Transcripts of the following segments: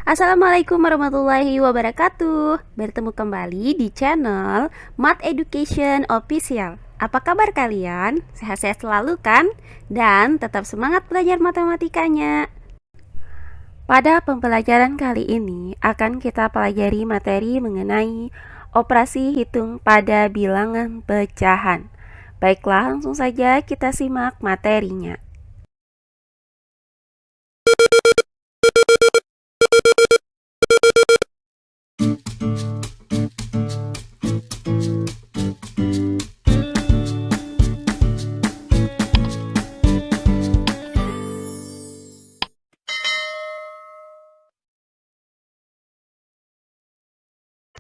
Assalamualaikum warahmatullahi wabarakatuh. Bertemu kembali di channel Math Education Official. Apa kabar kalian? Sehat-sehat selalu kan? Dan tetap semangat belajar matematikanya. Pada pembelajaran kali ini akan kita pelajari materi mengenai operasi hitung pada bilangan pecahan. Baiklah, langsung saja kita simak materinya.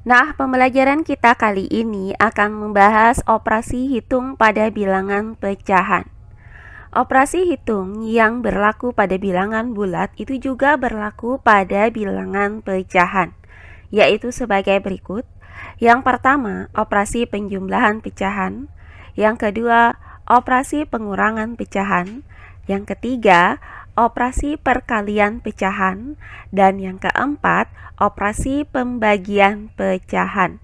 Nah, pembelajaran kita kali ini akan membahas operasi hitung pada bilangan pecahan. Operasi hitung yang berlaku pada bilangan bulat itu juga berlaku pada bilangan pecahan, yaitu sebagai berikut. Yang pertama, operasi penjumlahan pecahan. Yang kedua, operasi pengurangan pecahan. Yang ketiga, operasi perkalian pecahan. Dan yang keempat, operasi pembagian pecahan.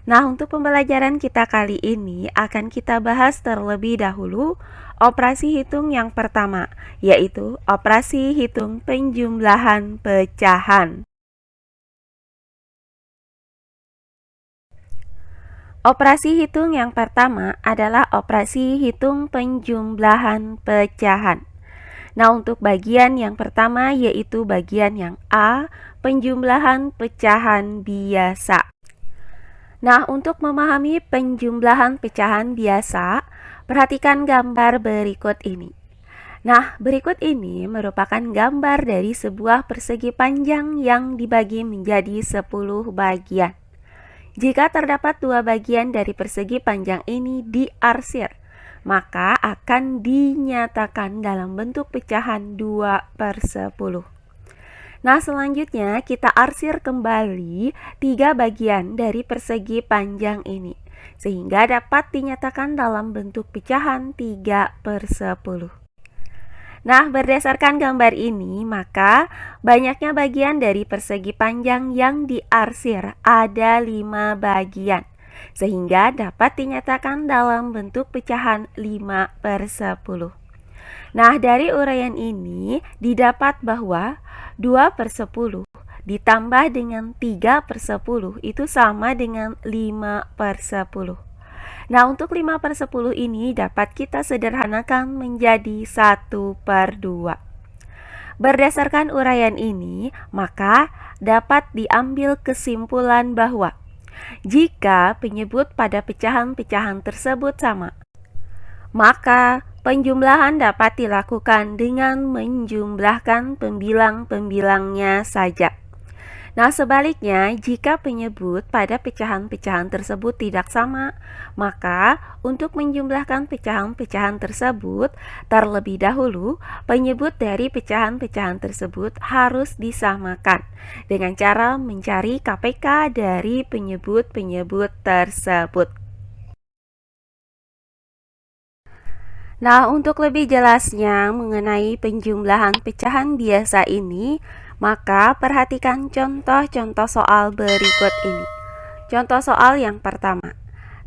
Nah, untuk pembelajaran kita kali ini akan kita bahas terlebih dahulu operasi hitung yang pertama, yaitu operasi hitung penjumlahan pecahan. Operasi hitung yang pertama adalah operasi hitung penjumlahan pecahan. Nah, untuk bagian yang pertama yaitu bagian yang A, penjumlahan pecahan biasa. Nah, untuk memahami penjumlahan pecahan biasa, perhatikan gambar berikut ini. Nah, berikut ini merupakan gambar dari sebuah persegi panjang yang dibagi menjadi 10 bagian. Jika terdapat 2 bagian dari persegi panjang ini diarsir, maka akan dinyatakan dalam bentuk pecahan 2/10. Nah, selanjutnya kita arsir kembali 3 bagian dari persegi panjang ini, sehingga dapat dinyatakan dalam bentuk pecahan 3/10. Nah, berdasarkan gambar ini, maka banyaknya bagian dari persegi panjang yang diarsir ada 5 bagian, sehingga dapat dinyatakan dalam bentuk pecahan 5/10. Nah, dari uraian ini didapat bahwa 2/10 ditambah dengan 3/10 itu sama dengan 5/10. Nah, untuk 5/10 ini dapat kita sederhanakan menjadi 1/2. Berdasarkan uraian ini, maka dapat diambil kesimpulan bahwa jika penyebut pada pecahan-pecahan tersebut sama, maka penjumlahan dapat dilakukan dengan menjumlahkan pembilang-pembilangnya saja. Nah, sebaliknya, jika penyebut pada pecahan-pecahan tersebut tidak sama, maka untuk menjumlahkan pecahan-pecahan tersebut, terlebih dahulu penyebut dari pecahan-pecahan tersebut harus disamakan dengan cara mencari KPK dari penyebut-penyebut tersebut. Nah, untuk lebih jelasnya mengenai penjumlahan pecahan biasa ini, maka perhatikan contoh-contoh soal berikut ini. Contoh soal yang pertama.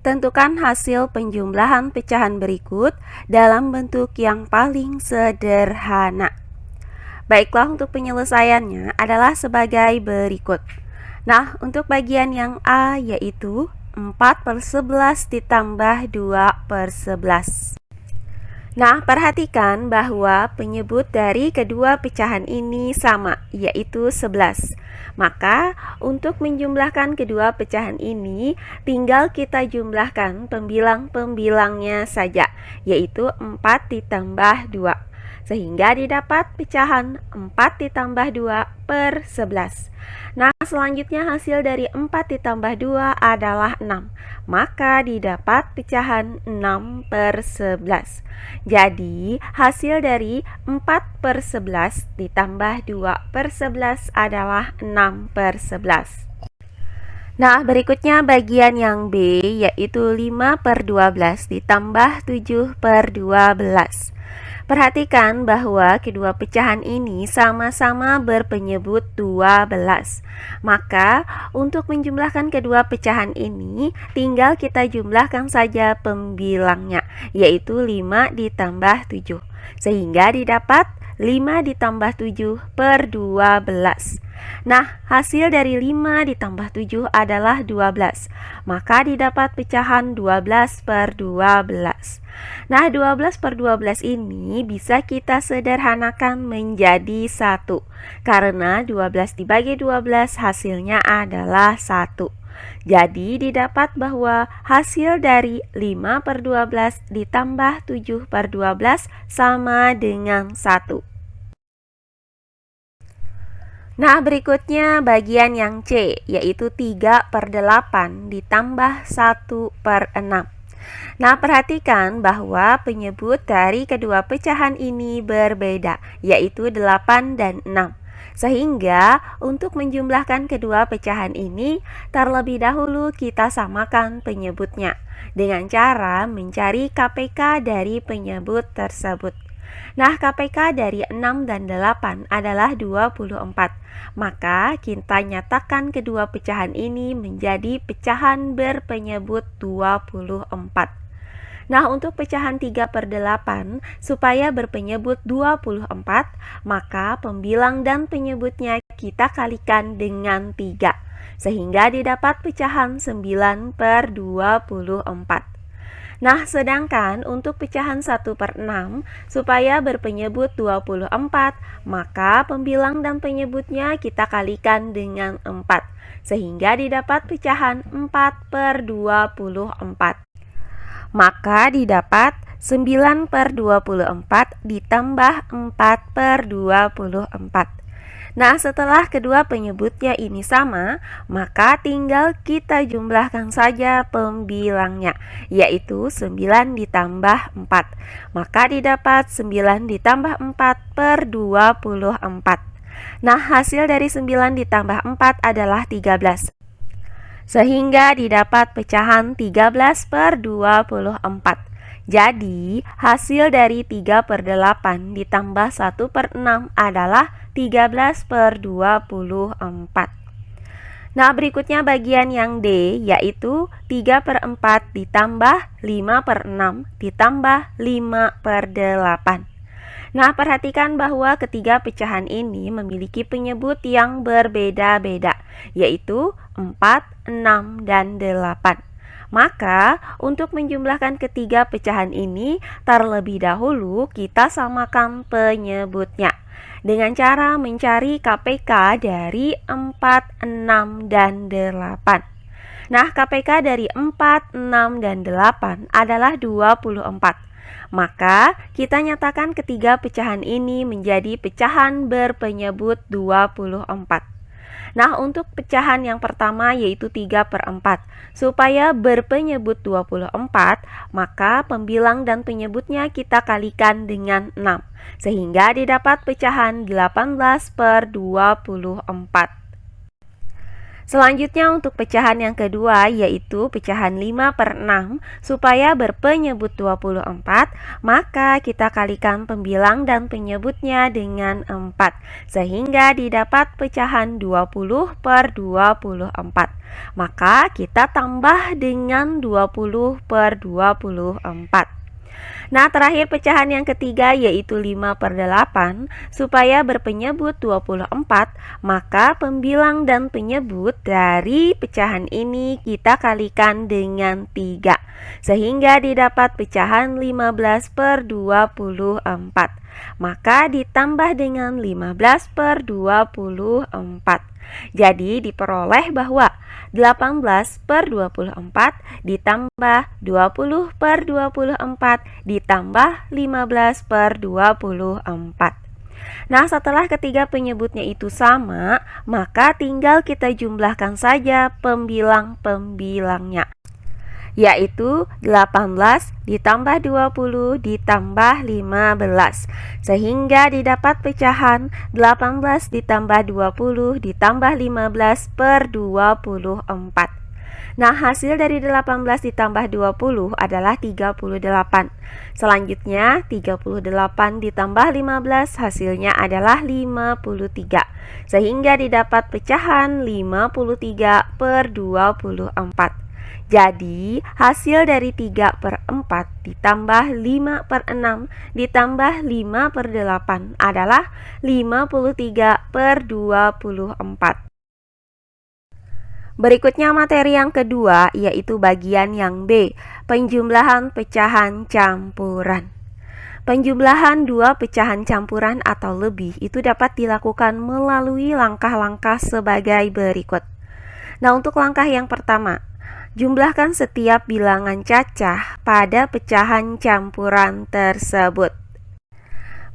Tentukan hasil penjumlahan pecahan berikut dalam bentuk yang paling sederhana. Baiklah, untuk penyelesaiannya adalah sebagai berikut. Nah, untuk bagian yang A yaitu 4/11 ditambah 2/11. Nah, perhatikan bahwa penyebut dari kedua pecahan ini sama, yaitu 11. Maka, untuk menjumlahkan kedua pecahan ini, tinggal kita jumlahkan pembilang-pembilangnya saja, yaitu 4 ditambah 2. Sehingga didapat pecahan 4 ditambah 2/11. Nah, selanjutnya hasil dari 4 ditambah 2 adalah 6. Maka didapat pecahan 6/11. Jadi, hasil dari 4/11 ditambah 2/11 adalah 6/11. Nah, berikutnya bagian yang B yaitu 5/12 ditambah 7/12. Perhatikan bahwa kedua pecahan ini sama-sama berpenyebut 12. Maka untuk menjumlahkan kedua pecahan ini tinggal kita jumlahkan saja pembilangnya, yaitu 5 ditambah 7. Sehingga didapat 5 ditambah 7 per 12. Nah, hasil dari 5 ditambah 7 adalah 12. Maka didapat pecahan 12 per 12. Nah, 12 per 12 ini bisa kita sederhanakan menjadi 1. Karena 12 dibagi 12 hasilnya adalah 1. Jadi didapat bahwa hasil dari 5 per 12 ditambah 7 per 12 sama dengan 1. Nah, berikutnya bagian yang C, yaitu 3 per 8 ditambah 1 per 6. Nah, perhatikan bahwa penyebut dari kedua pecahan ini berbeda, yaitu 8 dan 6. Sehingga untuk menjumlahkan kedua pecahan ini, terlebih dahulu kita samakan penyebutnya dengan cara mencari KPK dari penyebut tersebut. Nah, KPK dari 6 dan 8 adalah 24. Maka kita nyatakan kedua pecahan ini menjadi pecahan berpenyebut 24. Nah, untuk pecahan 3 per 8, supaya berpenyebut 24, maka pembilang dan penyebutnya kita kalikan dengan 3, sehingga didapat pecahan 9 per 24. Nah, sedangkan untuk pecahan 1 per 6, supaya berpenyebut 24, maka pembilang dan penyebutnya kita kalikan dengan 4, sehingga didapat pecahan 4 per 24. Maka didapat 9 per 24 ditambah 4 per 24. Nah, setelah kedua penyebutnya ini sama, maka tinggal kita jumlahkan saja pembilangnya, yaitu 9 ditambah 4. Maka didapat 9 ditambah 4 per 24. Nah, hasil dari 9 ditambah 4 adalah 13. Sehingga didapat pecahan 13 per 24. Jadi, hasil dari 3 per 8 ditambah 1 per 6 adalah 13 per 24. Nah, berikutnya bagian yang D, yaitu 3 per 4 ditambah 5 per 6 ditambah 5 per 8. Nah, perhatikan bahwa ketiga pecahan ini memiliki penyebut yang berbeda-beda, yaitu 4, 6, dan 8. Maka, untuk menjumlahkan ketiga pecahan ini, terlebih dahulu kita samakan penyebutnya dengan cara mencari KPK dari 4, 6, dan 8. Nah, KPK dari 4, 6, dan 8 adalah 24. Maka kita nyatakan ketiga pecahan ini menjadi pecahan berpenyebut 24. Nah, untuk pecahan yang pertama yaitu 3 per 4. Supaya berpenyebut 24, maka pembilang dan penyebutnya kita kalikan dengan 6. Sehingga didapat pecahan 18 per 24. Selanjutnya untuk pecahan yang kedua yaitu pecahan 5 per 6. Supaya berpenyebut 24, maka kita kalikan pembilang dan penyebutnya dengan 4, sehingga didapat pecahan 20 per 24. Maka kita tambah dengan 20 per 24. Nah, terakhir pecahan yang ketiga yaitu 5 per 8. Supaya berpenyebut 24, maka pembilang dan penyebut dari pecahan ini kita kalikan dengan 3, sehingga didapat pecahan 15 per 24. Maka ditambah dengan 15 per 24. Jadi diperoleh bahwa 18 per 24 ditambah 20 per 24 ditambah 15 per 24. Nah, setelah ketiga penyebutnya itu sama, maka tinggal kita jumlahkan saja pembilang-pembilangnya, yaitu 18 ditambah 20 ditambah 15, sehingga didapat pecahan 18 ditambah 20 ditambah 15 per 24. Nah, hasil dari 18 ditambah 20 adalah 38. Selanjutnya, 38 ditambah 15 hasilnya adalah 53. Sehingga didapat pecahan 53 per 24. Jadi, hasil dari 3 per 4 ditambah 5 per 6 ditambah 5 per 8 adalah 53 per 24. Berikutnya materi yang kedua, yaitu bagian yang B, penjumlahan pecahan campuran. Penjumlahan dua pecahan campuran atau lebih itu dapat dilakukan melalui langkah-langkah sebagai berikut. Nah, untuk langkah yang pertama, jumlahkan setiap bilangan cacah pada pecahan campuran tersebut.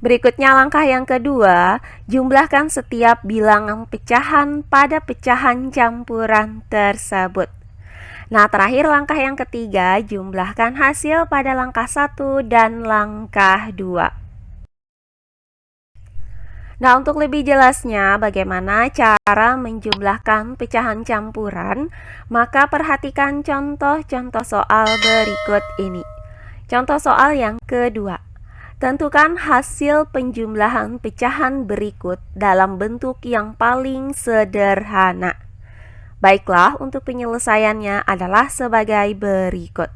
Berikutnya langkah yang kedua, jumlahkan setiap bilangan pecahan pada pecahan campuran tersebut. Nah, terakhir langkah yang ketiga, jumlahkan hasil pada langkah 1 dan langkah 2. Nah, untuk lebih jelasnya bagaimana cara menjumlahkan pecahan campuran, maka perhatikan contoh-contoh soal berikut ini. Contoh soal yang kedua. Tentukan hasil penjumlahan pecahan berikut dalam bentuk yang paling sederhana. Baiklah, untuk penyelesaiannya adalah sebagai berikut.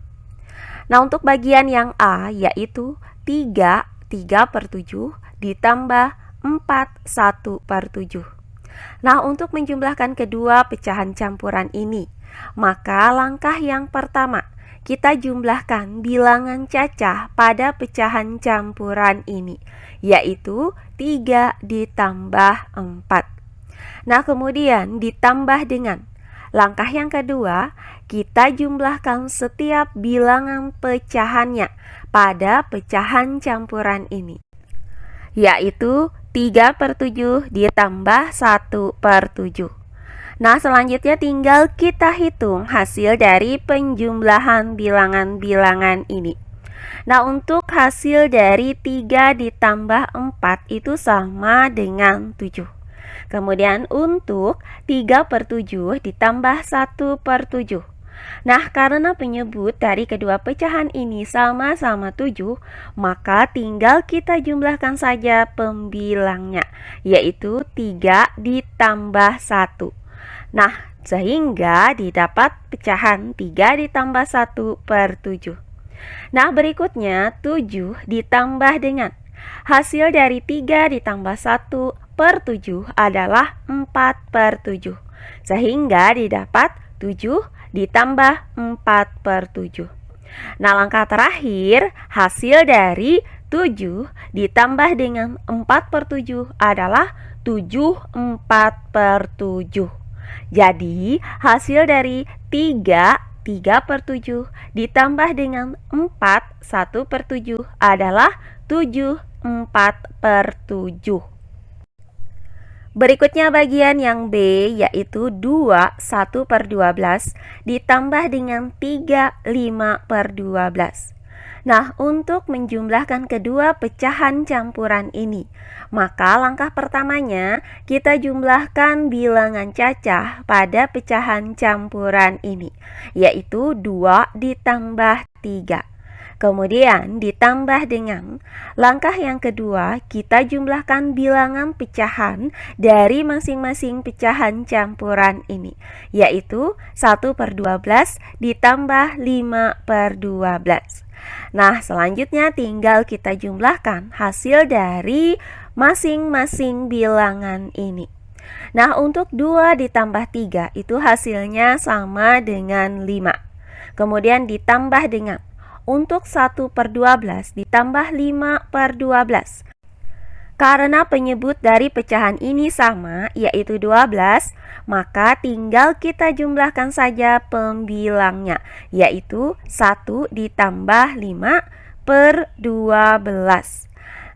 Nah, untuk bagian yang A yaitu 3 per 7 ditambah 4 1 per 7. Nah, untuk menjumlahkan kedua pecahan campuran ini, maka langkah yang pertama, kita jumlahkan bilangan cacah pada pecahan campuran ini, yaitu 3 ditambah 4. Nah, kemudian ditambah dengan langkah yang kedua, kita jumlahkan setiap bilangan pecahannya pada pecahan campuran ini, yaitu 3 per 7 ditambah 1 per 7. Nah, selanjutnya tinggal kita hitung hasil dari penjumlahan bilangan-bilangan ini. Nah, untuk hasil dari 3 ditambah 4 itu sama dengan 7. Kemudian untuk 3 per 7 ditambah 1 per 7. Nah, karena penyebut dari kedua pecahan ini sama-sama 7, maka tinggal kita jumlahkan saja pembilangnya, yaitu 3 ditambah 1. Nah, sehingga didapat pecahan 3 ditambah 1 per 7. Nah, berikutnya 7 ditambah dengan hasil dari 3 ditambah 1 per 7 adalah 4 per 7. Sehingga didapat 7 ditambah 4 per 7. Nah, langkah terakhir, hasil dari 7 ditambah dengan 4 per 7 adalah 7 4 per 7. Jadi, hasil dari 3 per 7 ditambah dengan 4 1 per 7 adalah 7 4 per 7. Berikutnya bagian yang B, yaitu 2 1 per 12 ditambah dengan 3 5 per 12. Nah, untuk menjumlahkan kedua pecahan campuran ini, maka langkah pertamanya kita jumlahkan bilangan cacah pada pecahan campuran ini, yaitu 2 ditambah 3. Kemudian ditambah dengan langkah yang kedua, kita jumlahkan bilangan pecahan dari masing-masing pecahan campuran ini, yaitu 1 per 12 ditambah 5 per 12. Nah, selanjutnya tinggal kita jumlahkan hasil dari masing-masing bilangan ini. Nah, untuk 2 ditambah 3 itu hasilnya sama dengan 5. Kemudian ditambah dengan untuk 1 per 12 ditambah 5 per 12. Karena penyebut dari pecahan ini sama, yaitu 12, maka tinggal kita jumlahkan saja pembilangnya, yaitu 1 ditambah 5 per 12.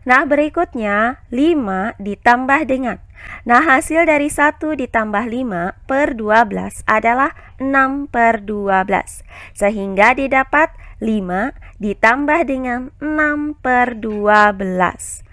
Nah, berikutnya 5 ditambah dengan. Nah, hasil dari 1 ditambah 5 per 12 adalah 6 per 12. Sehingga didapat 5 ditambah dengan 6 per 12.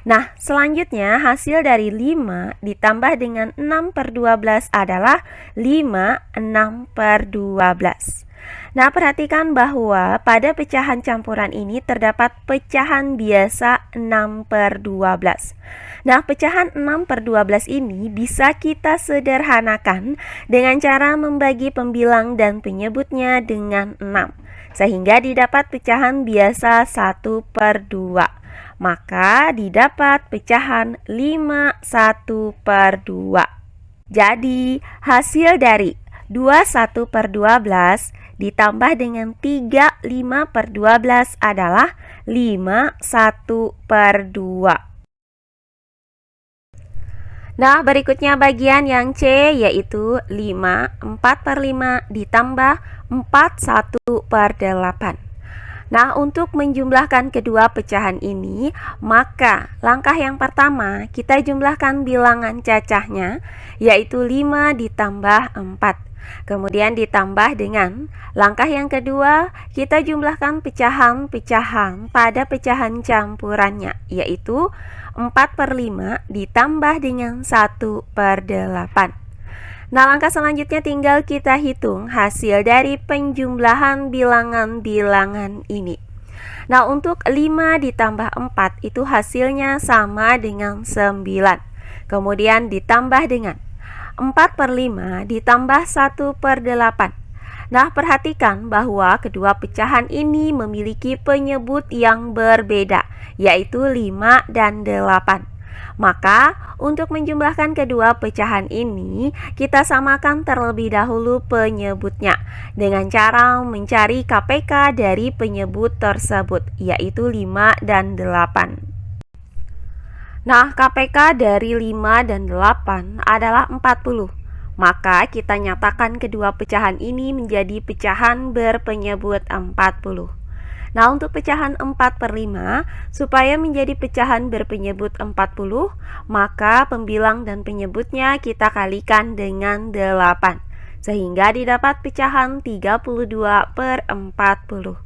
Nah, selanjutnya hasil dari 5 ditambah dengan 6/12 adalah 5 6/12. Nah, perhatikan bahwa pada pecahan campuran ini terdapat pecahan biasa 6/12. Nah, pecahan 6/12 ini bisa kita sederhanakan dengan cara membagi pembilang dan penyebutnya dengan 6, sehingga didapat pecahan biasa 1/2. Maka didapat pecahan 5 1/2. Jadi hasil dari 2 1/12 ditambah dengan 3 5/12 adalah 5 1/2. Nah, berikutnya bagian yang C, yaitu 5 4/5 ditambah 4 1/8. Nah, untuk menjumlahkan kedua pecahan ini, maka langkah yang pertama kita jumlahkan bilangan cacahnya, yaitu 5 ditambah 4. Kemudian ditambah dengan langkah yang kedua, kita jumlahkan pecahan-pecahan pada pecahan campurannya, yaitu 4/5 ditambah dengan 1/8. Nah, langkah selanjutnya tinggal kita hitung hasil dari penjumlahan bilangan-bilangan ini. Nah, untuk 5 ditambah 4 itu hasilnya sama dengan 9. Kemudian ditambah dengan 4/5 ditambah 1/8. Nah, perhatikan bahwa kedua pecahan ini memiliki penyebut yang berbeda, yaitu 5 dan 8. Maka, untuk menjumlahkan kedua pecahan ini, kita samakan terlebih dahulu penyebutnya dengan cara mencari KPK dari penyebut tersebut, yaitu 5 dan 8. Nah, KPK dari 5 dan 8 adalah 40. Maka kita nyatakan kedua pecahan ini menjadi pecahan berpenyebut 40. Nah, untuk pecahan 4/5, supaya menjadi pecahan berpenyebut 40, maka pembilang dan penyebutnya kita kalikan dengan 8, sehingga didapat pecahan 32/40.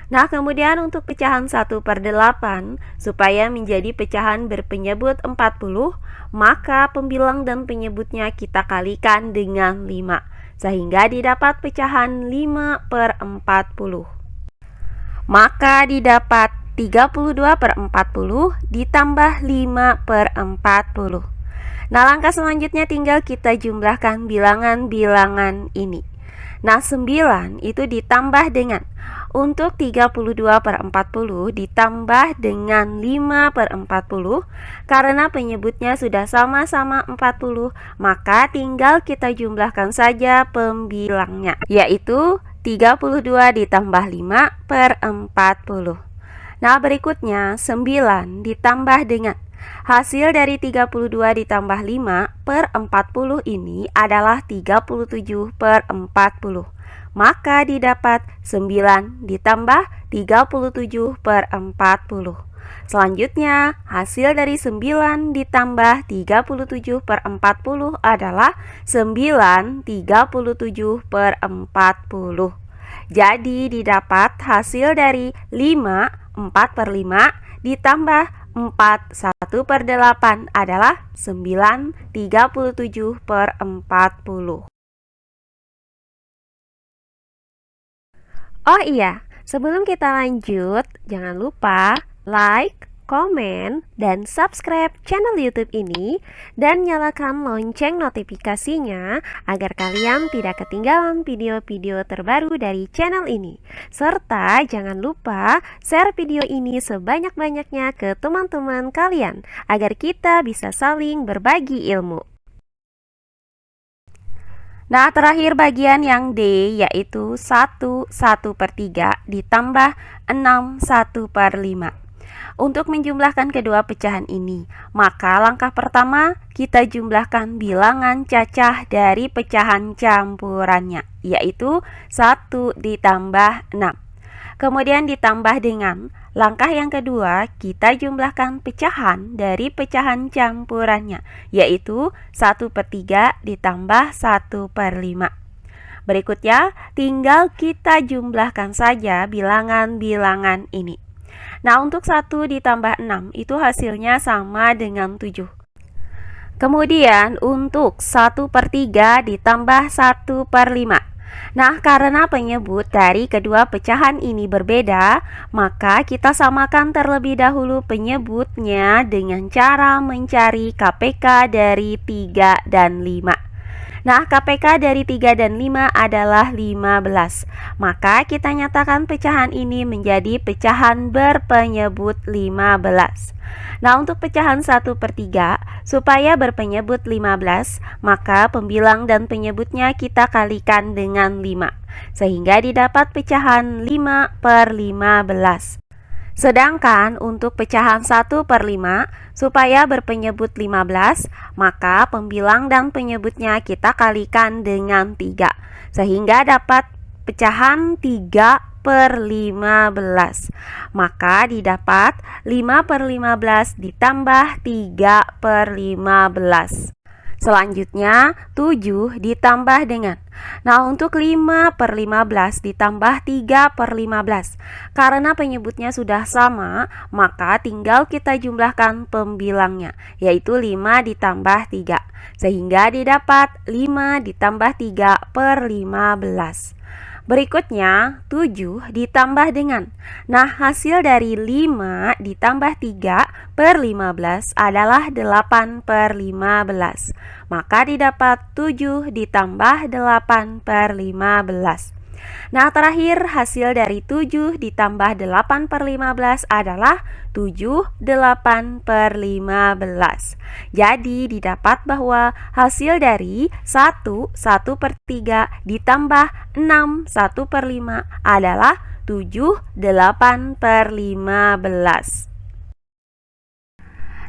Nah, kemudian untuk pecahan 1/8, supaya menjadi pecahan berpenyebut 40, maka pembilang dan penyebutnya kita kalikan dengan 5, sehingga didapat pecahan 5/40. Maka didapat 32/40 ditambah 5/40. Nah, langkah selanjutnya tinggal kita jumlahkan bilangan-bilangan ini. Nah, 9 itu ditambah dengan, untuk 32/40 ditambah dengan 5/40, karena penyebutnya sudah sama-sama 40, maka tinggal kita jumlahkan saja pembilangnya, yaitu 32 ditambah 5/40. Nah, berikutnya 9 ditambah dengan hasil dari 32 ditambah 5/40 ini adalah 37/40. Maka didapat 9 ditambah 37/40. Selanjutnya, hasil dari 9 ditambah 37/40 adalah 9 37/40. Jadi didapat hasil dari 5 4/5 ditambah 4 1/8 adalah 9 37/40. Oh iya, sebelum kita lanjut, jangan lupa like, komen, dan subscribe channel YouTube ini dan nyalakan lonceng notifikasinya agar kalian tidak ketinggalan video-video terbaru dari channel ini. Serta jangan lupa share video ini sebanyak-banyaknya ke teman-teman kalian agar kita bisa saling berbagi ilmu. Nah, terakhir bagian yang D, yaitu 1 1/3 ditambah 6 1/5. Untuk menjumlahkan kedua pecahan ini, maka langkah pertama kita jumlahkan bilangan cacah dari pecahan campurannya, yaitu 1 ditambah 6. Kemudian ditambah dengan langkah yang kedua, kita jumlahkan pecahan dari pecahan campurannya, yaitu 1/3 ditambah 1/5. Berikutnya, tinggal kita jumlahkan saja bilangan-bilangan ini. Nah, untuk 1 ditambah 6 itu hasilnya sama dengan 7. Kemudian untuk 1/3 ditambah 1/5. Nah, karena penyebut dari kedua pecahan ini berbeda, maka kita samakan terlebih dahulu penyebutnya dengan cara mencari KPK dari 3 dan 5. Nah, KPK dari 3 dan 5 adalah 15. Maka kita nyatakan pecahan ini menjadi pecahan berpenyebut 15. Nah, untuk pecahan 1/3, supaya berpenyebut 15, maka pembilang dan penyebutnya kita kalikan dengan 5, sehingga didapat pecahan 5/15. Sedangkan untuk pecahan 1/5, supaya berpenyebut 15, maka pembilang dan penyebutnya kita kalikan dengan 3, sehingga dapat pecahan 3/15. Maka didapat 5/15 ditambah 3/15. Selanjutnya 7 ditambah dengan. Nah, untuk 5/15 ditambah 3/15. Karena penyebutnya sudah sama, maka tinggal kita jumlahkan pembilangnya, yaitu 5 ditambah 3. Sehingga didapat 5 ditambah 3/15. Berikutnya 7 ditambah dengan. Nah, hasil dari 5 ditambah 3/15 adalah 8/15. Maka didapat 7 ditambah 8/15. Nah, terakhir hasil dari 7 ditambah 8/15 adalah 7/8/15. Jadi didapat bahwa hasil dari 1/3 ditambah 6 1/5 adalah 7/8/15.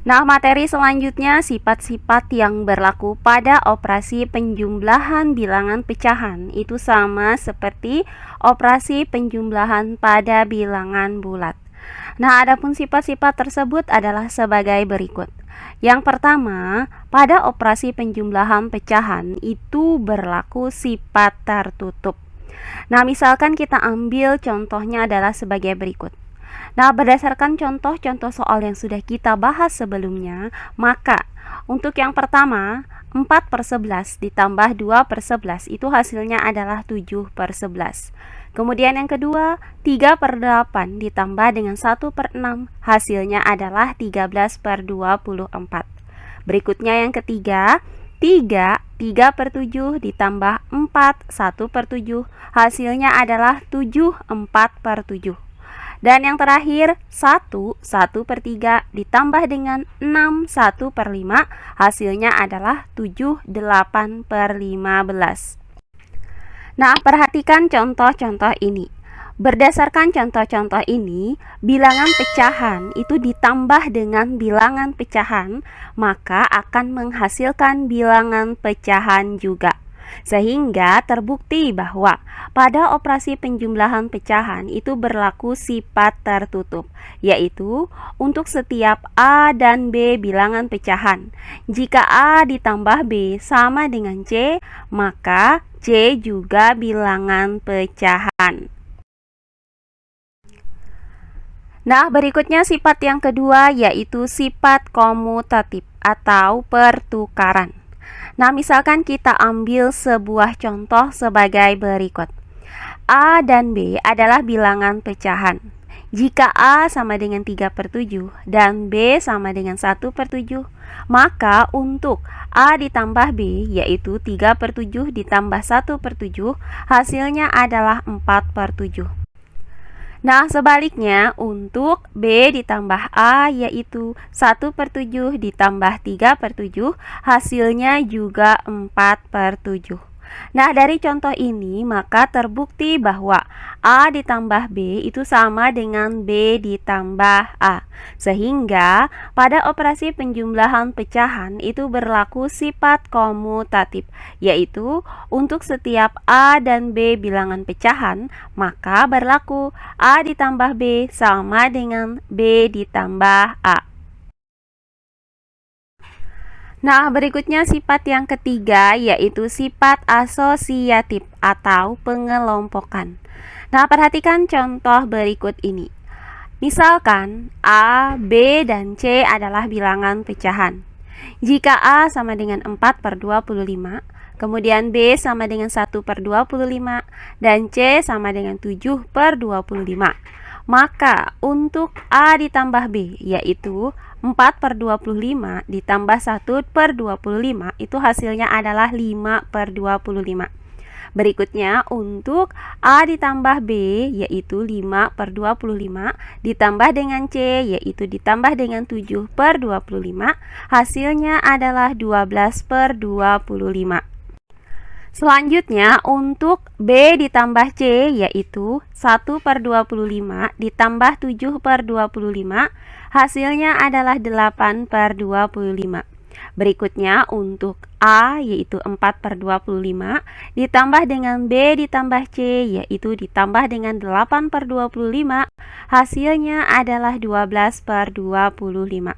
Nah, materi selanjutnya sifat-sifat yang berlaku pada operasi penjumlahan bilangan pecahan itu sama seperti operasi penjumlahan pada bilangan bulat. Nah, adapun sifat-sifat tersebut adalah sebagai berikut. Yang pertama, pada operasi penjumlahan pecahan itu berlaku sifat tertutup. Nah, misalkan kita ambil contohnya adalah sebagai berikut. Nah, berdasarkan contoh-contoh soal yang sudah kita bahas sebelumnya, maka untuk yang pertama, 4/11 ditambah 2/11 itu hasilnya adalah 7/11. Kemudian yang kedua, 3/8 ditambah dengan 1/6 hasilnya adalah 13/24. Berikutnya yang ketiga, 3/7 ditambah 4 1/7 hasilnya adalah 7/4/7. Dan yang terakhir 1/3 ditambah dengan 6 1/5 hasilnya adalah 7/8/15. Nah, perhatikan contoh-contoh ini. Berdasarkan contoh-contoh ini, bilangan pecahan itu ditambah dengan bilangan pecahan, maka akan menghasilkan bilangan pecahan juga. Sehingga terbukti bahwa pada operasi penjumlahan pecahan itu berlaku sifat tertutup, yaitu untuk setiap A dan B bilangan pecahan. Jika A ditambah B sama dengan C, maka C juga bilangan pecahan. Nah, berikutnya sifat yang kedua yaitu sifat komutatif atau pertukaran. Nah, misalkan kita ambil sebuah contoh sebagai berikut. A dan B adalah bilangan pecahan. Jika A sama dengan 3/7 dan B sama dengan 1/7, maka untuk A ditambah B yaitu 3/7 ditambah 1/7 hasilnya adalah 4/7. Nah, sebaliknya untuk B ditambah A yaitu 1/7 ditambah 3/7 hasilnya juga 4/7. Nah, dari contoh ini maka terbukti bahwa A ditambah B itu sama dengan B ditambah A. Sehingga pada operasi penjumlahan pecahan itu berlaku sifat komutatif, yaitu untuk setiap A dan B bilangan pecahan, maka berlaku A ditambah B sama dengan B ditambah A. Nah, berikutnya sifat yang ketiga yaitu sifat asosiatif atau pengelompokan. Nah, perhatikan contoh berikut ini. Misalkan A, B, dan C adalah bilangan pecahan. Jika A sama dengan 4/25, kemudian B sama dengan 1/25, dan C sama dengan 7/25, maka untuk A ditambah B, yaitu 4/25 ditambah 1/25, itu hasilnya adalah 5/25. Berikutnya untuk A ditambah B, yaitu 5/25, ditambah dengan C, yaitu ditambah dengan 7/25, hasilnya adalah 12/25. Selanjutnya untuk B ditambah C, yaitu 1/25 ditambah 7/25, hasilnya adalah 8/25. Berikutnya untuk A, yaitu 4/25, ditambah dengan B ditambah C, yaitu ditambah dengan 8/25, hasilnya adalah 12/25.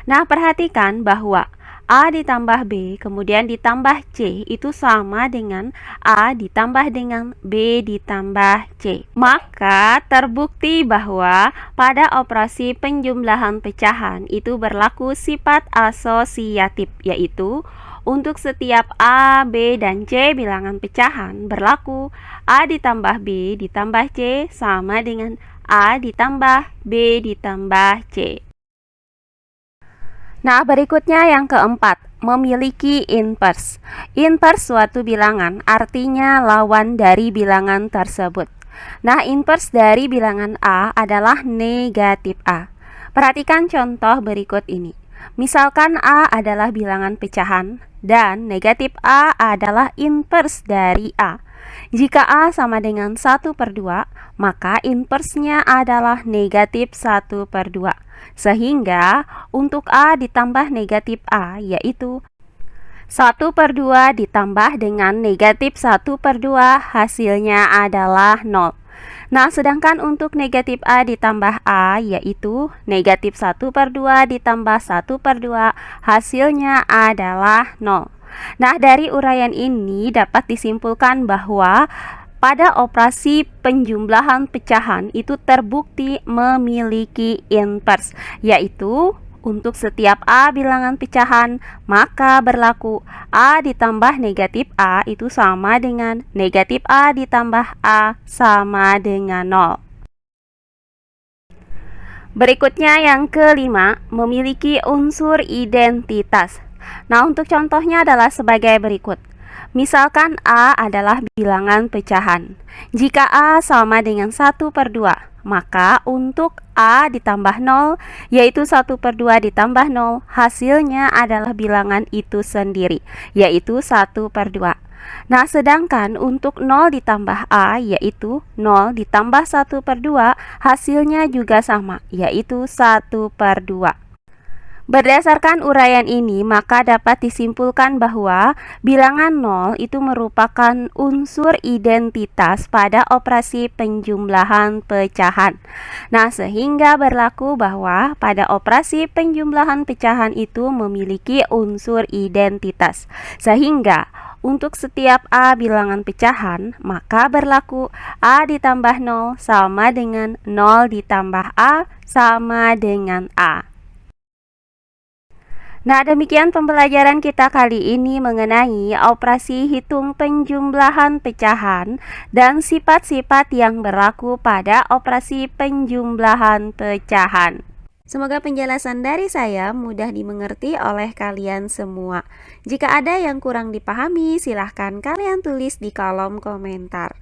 Nah, perhatikan bahwa A ditambah B kemudian ditambah C itu sama dengan A ditambah dengan B ditambah C. Maka terbukti bahwa pada operasi penjumlahan pecahan itu berlaku sifat asosiatif, yaitu untuk setiap A, B, dan C bilangan pecahan berlaku A ditambah B ditambah C sama dengan A ditambah B ditambah C. Nah, berikutnya yang keempat, memiliki inverse. Inverse suatu bilangan artinya lawan dari bilangan tersebut. Nah, inverse dari bilangan A adalah negatif A. Perhatikan contoh berikut ini. Misalkan A adalah bilangan pecahan dan negatif A adalah inverse dari A. Jika A sama dengan 1/2, maka inversenya adalah negatif 1/2. Sehingga untuk A ditambah negatif A, yaitu 1/2 ditambah dengan negatif 1/2, hasilnya adalah 0. Nah, sedangkan untuk negatif A ditambah A, yaitu negatif 1/2 ditambah 1/2, hasilnya adalah 0. Nah, dari uraian ini dapat disimpulkan bahwa pada operasi penjumlahan pecahan itu terbukti memiliki inverse, yaitu untuk setiap A bilangan pecahan, maka berlaku A ditambah negatif A itu sama dengan negatif A ditambah A sama dengan 0. Berikutnya yang kelima, memiliki unsur identitas. Nah, untuk contohnya adalah sebagai berikut. Misalkan A adalah bilangan pecahan. Jika A sama dengan 1/2, maka untuk A ditambah 0, yaitu 1/2 ditambah 0, hasilnya adalah bilangan itu sendiri, yaitu 1/2. Nah, sedangkan untuk 0 ditambah A, yaitu 0 ditambah 1/2, hasilnya juga sama, yaitu 1/2. Berdasarkan uraian ini, maka dapat disimpulkan bahwa bilangan 0 itu merupakan unsur identitas pada operasi penjumlahan pecahan. Nah, sehingga berlaku bahwa pada operasi penjumlahan pecahan itu memiliki unsur identitas. Sehingga untuk setiap A bilangan pecahan, maka berlaku A ditambah 0 sama dengan 0 ditambah A sama dengan A. Nah, demikian pembelajaran kita kali ini mengenai operasi hitung penjumlahan pecahan dan sifat-sifat yang berlaku pada operasi penjumlahan pecahan. Semoga penjelasan dari saya mudah dimengerti oleh kalian semua. Jika ada yang kurang dipahami, silahkan kalian tulis di kolom komentar.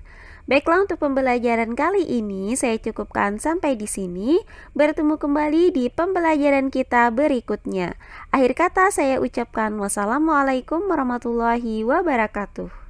Baiklah, untuk pembelajaran kali ini saya cukupkan sampai di sini. Bertemu kembali di pembelajaran kita berikutnya. Akhir kata saya ucapkan wassalamualaikum warahmatullahi wabarakatuh.